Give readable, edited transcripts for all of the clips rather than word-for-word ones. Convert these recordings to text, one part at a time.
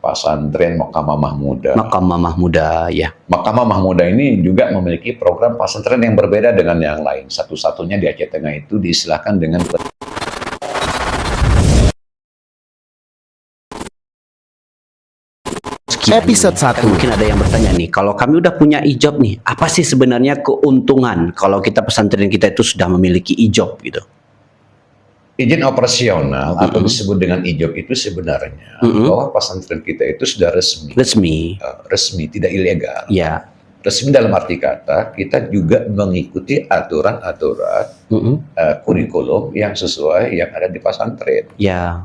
Pasantren Makamah Muda. Makamah Muda, ya. Makamah Muda ini juga memiliki program pesantren yang berbeda dengan yang lain. Satu-satunya di Aceh Tengah itu diistilahkan dengan Episode 1. Mungkin ada yang bertanya nih, kalau kami udah punya ijob nih, apa sih sebenarnya keuntungan kalau kita pesantren kita itu sudah memiliki ijob gitu? izin operasional atau disebut dengan ijob itu sebenarnya bahwa pesantren kita itu sudah resmi. Resmi, tidak ilegal. Ya. Resmi dalam arti kata kita juga mengikuti aturan-aturan kurikulum yang sesuai yang ada di pesantren. Ya.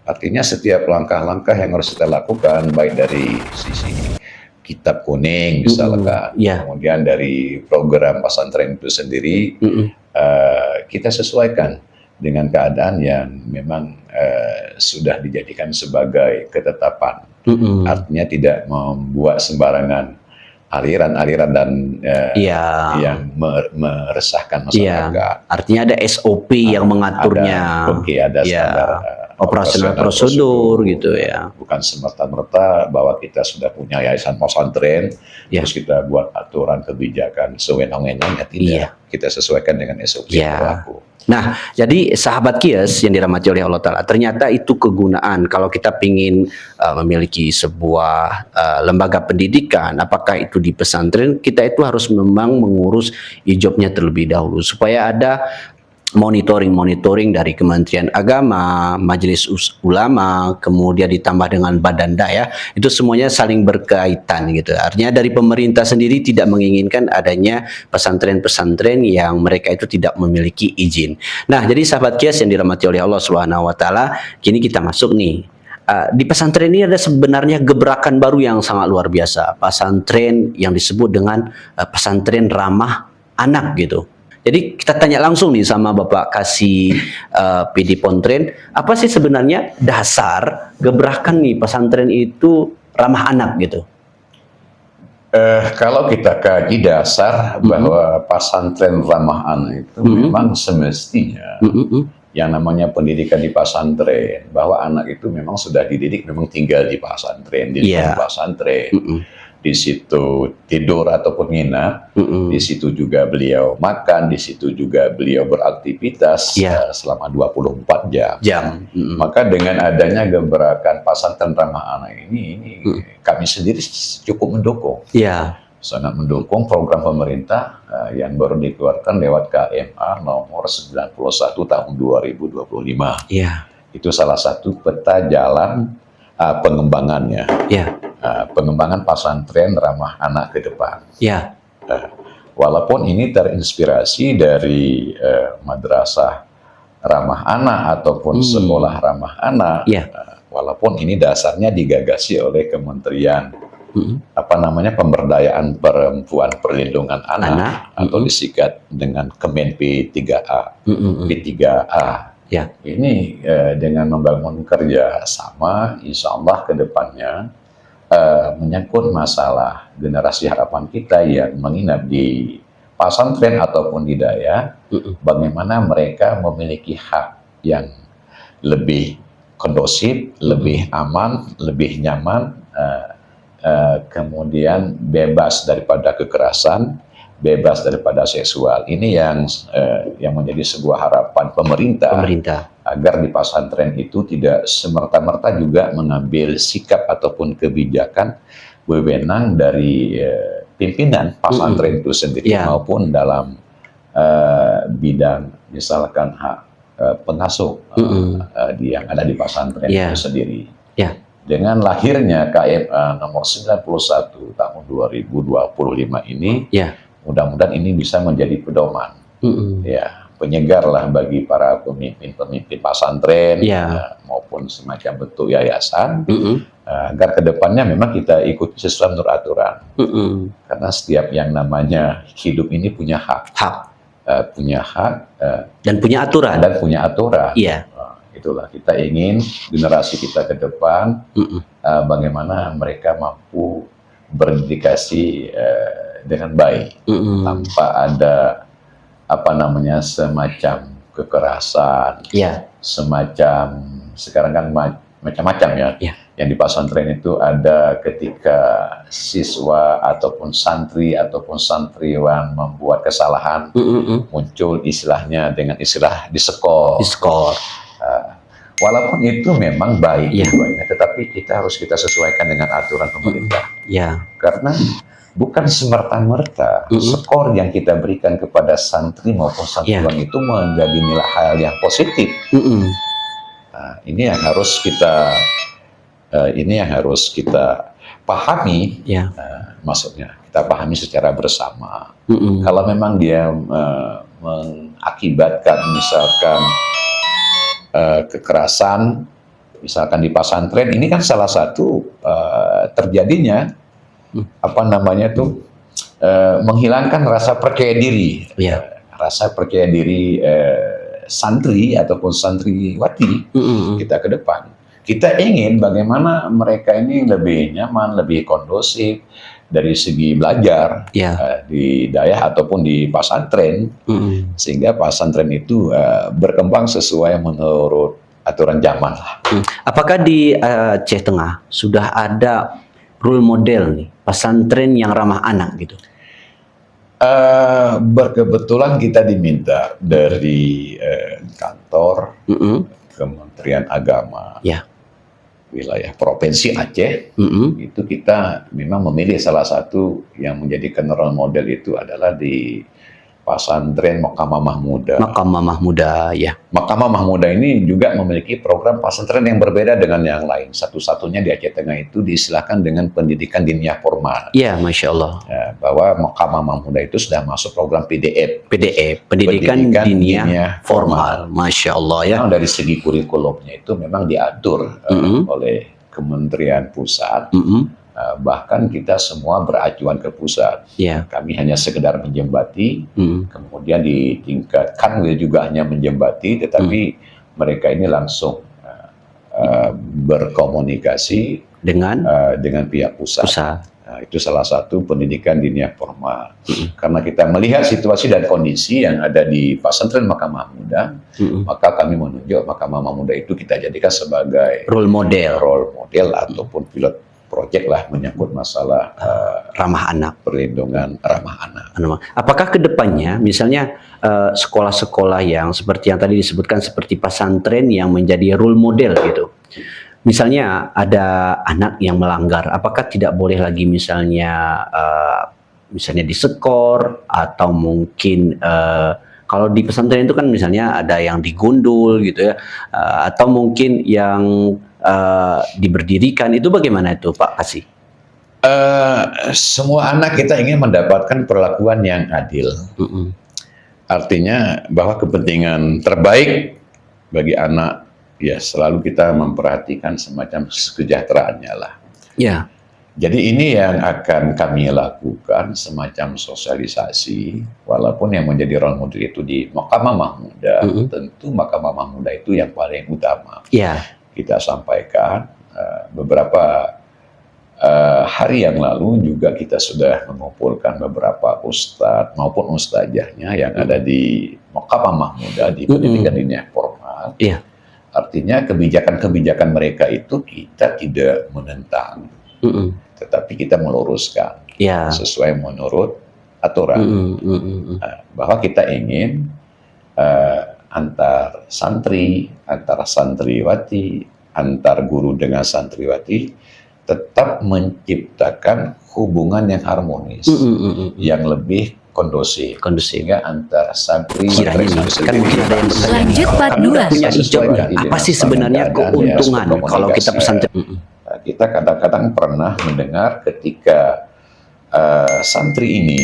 Artinya setiap langkah-langkah yang harus kita lakukan, baik dari sisi kitab kuning misalkan, kemudian dari program pesantren itu sendiri, kita sesuaikan dengan keadaan yang memang sudah dijadikan sebagai ketetapan. Artinya tidak membuat sembarangan aliran-aliran dan yang meresahkan masyarakat. Artinya ada SOP yang mengaturnya. Ada standar operasional prosedur gitu ya. Bukan semerta-merta bahwa kita sudah punya yayasan pesantren, terus kita buat aturan kebijakan sewenang-wenangnya, tidak. Kita sesuaikan dengan SOP yang berlaku. Nah, jadi sahabat Kies yang dirahmati oleh Allah Ta'ala, ternyata itu kegunaan kalau kita ingin memiliki sebuah lembaga pendidikan, apakah itu di pesantren, kita itu harus memang mengurus ijobnya terlebih dahulu, supaya ada monitoring dari Kementerian Agama, Majelis Ulama, kemudian ditambah dengan Badan Daya, itu semuanya saling berkaitan gitu. Artinya dari pemerintah sendiri tidak menginginkan adanya pesantren-pesantren yang mereka itu tidak memiliki izin. Nah, jadi sahabat Kias yang dirahmati oleh Allah Subhanahu wa taala, kini kita masuk nih. Di pesantren ini ada sebenarnya gebrakan baru yang sangat luar biasa. Pesantren yang disebut dengan pesantren ramah anak gitu. Jadi kita tanya langsung nih sama Bapak Kasih PD Pontren, apa sih sebenarnya dasar gebrakan nih pesantren itu ramah anak gitu? Kalau kita kaji dasar bahwa pesantren ramah anak itu memang semestinya yang namanya pendidikan di pesantren, bahwa anak itu memang sudah dididik, memang tinggal di pesantren, di pesantren. Di situ tidur ataupun nginap, di situ juga beliau makan, di situ juga beliau beraktivitas selama 24 jam. Maka dengan adanya gebrakan pesantren ramah anak ini kami sendiri cukup mendukung. Sangat mendukung program pemerintah yang baru dikeluarkan lewat KMA nomor 91 tahun 2025. Itu salah satu peta jalan pengembangannya. Pengembangan pesantren ramah anak ke depan. Walaupun ini terinspirasi dari madrasah ramah anak ataupun sekolah ramah anak, walaupun ini dasarnya digagasi oleh Kementerian Pemberdayaan Perempuan Perlindungan Anak atau disingkat dengan Kemen P3A. P3A. Ini dengan membangun kerja sama, insya Allah ke depannya menyangkut masalah generasi harapan kita yang menginap di pesantren ataupun di daya, bagaimana mereka memiliki hak yang lebih kondusif, lebih aman, lebih nyaman, kemudian bebas daripada kekerasan, bebas daripada seksual. Ini yang menjadi sebuah harapan pemerintah agar di pesantren itu tidak semerta-merta juga mengambil sikap ataupun kebijakan wewenang dari pimpinan pesantren itu sendiri maupun dalam bidang misalkan hak pengasuh yang ada di pesantren itu sendiri. Dengan lahirnya KMA nomor 91 tahun 2025 ini, mudah-mudahan ini bisa menjadi pedoman, penyegar lah bagi para pemimpin-pemimpin pesantren maupun semacam bentuk yayasan, agar kedepannya memang kita ikuti sesuai menurut aturan. Karena setiap yang namanya hidup ini punya hak, dan punya aturan. Itulah kita ingin generasi kita ke depan bagaimana mereka mampu berdedikasi dengan baik tanpa ada semacam kekerasan, semacam sekarang kan macam-macam ya. Yang di pesantren itu ada ketika siswa ataupun santri ataupun santriwan membuat kesalahan, muncul istilahnya dengan istilah diskor. Walaupun itu memang baik, tetapi kita harus sesuaikan dengan aturan pemerintah. Karena bukan semerta-merta skor yang kita berikan kepada santri maupun santriwan itu menjadi nilai hal yang positif. Ini yang harus kita pahami. Maksudnya kita pahami secara bersama. Kalau memang dia mengakibatkan misalkan kekerasan, misalkan di pesantren, ini kan salah satu terjadinya menghilangkan rasa percaya diri, santri ataupun santriwati kita ke depan. Kita ingin bagaimana mereka ini lebih nyaman, lebih kondusif dari segi belajar di daerah ataupun di pesantren, sehingga pesantren itu berkembang sesuai menurut aturan zaman lah. Apakah di Aceh Tengah sudah ada role model nih pesantren yang ramah anak gitu? Berkebetulan kita diminta dari kantor Kementerian Agama wilayah Provinsi Aceh, itu kita memang memilih salah satu yang menjadikan role model itu adalah di pesantren Makamah Mahmuda. Makamah Mahmuda ini juga memiliki program pesantren yang berbeda dengan yang lain. Satu-satunya di Aceh Tengah itu diistilahkan dengan pendidikan diniyah formal. Masya Allah. Bahwa Makamah Mahmuda itu sudah masuk program PDF, pendidikan diniyah formal. Masya Allah ya. Nah, dari segi kurikulumnya itu memang diatur oleh Kementerian Pusat. Bahkan kita semua beracuan ke pusat. Kami hanya sekedar menjembati, kemudian ditingkatkan juga hanya menjembati, tetapi mereka ini langsung berkomunikasi dengan pihak pusat. Itu salah satu pendidikan diniyah formal. Karena kita melihat situasi dan kondisi yang ada di pesantren Makamah Mahmuda, maka kami menunjuk Makamah Mahmuda itu kita jadikan sebagai role model ataupun pilot proyek lah menyangkut masalah ramah anak, perlindungan ramah anak. Apakah kedepannya misalnya sekolah-sekolah yang seperti yang tadi disebutkan seperti pesantren yang menjadi role model gitu, misalnya ada anak yang melanggar, apakah tidak boleh lagi misalnya diskor, atau mungkin kalau di pesantren itu kan misalnya ada yang digundul gitu ya, atau mungkin yang diberdirikan, itu bagaimana itu Pak Kasih? Semua anak kita ingin mendapatkan perlakuan yang adil. Artinya bahwa kepentingan terbaik bagi anak ya selalu kita memperhatikan semacam kesejahteraannya lah. Jadi ini yang akan kami lakukan, semacam sosialisasi, walaupun yang menjadi role model itu di Makamah Mahmuda, tentu Makamah Mahmuda itu yang paling utama. Kita sampaikan beberapa hari yang lalu juga kita sudah mengumpulkan beberapa ustadz maupun ustazahnya yang ada di Makamah Mahmuda di pendidikan diniyah formal. Artinya kebijakan-kebijakan mereka itu kita tidak menentang, tetapi kita meluruskan sesuai menurut aturan. Bahwa kita ingin antar santri, antara santriwati, antar guru dengan santriwati tetap menciptakan hubungan yang harmonis, yang lebih kondusif, sehingga antar santri kan mungkin ada yang lanjut part 2. punya ide apa sih sebenarnya keuntungan kalau kita pesantren? Kita kadang-kadang pernah mendengar ketika santri ini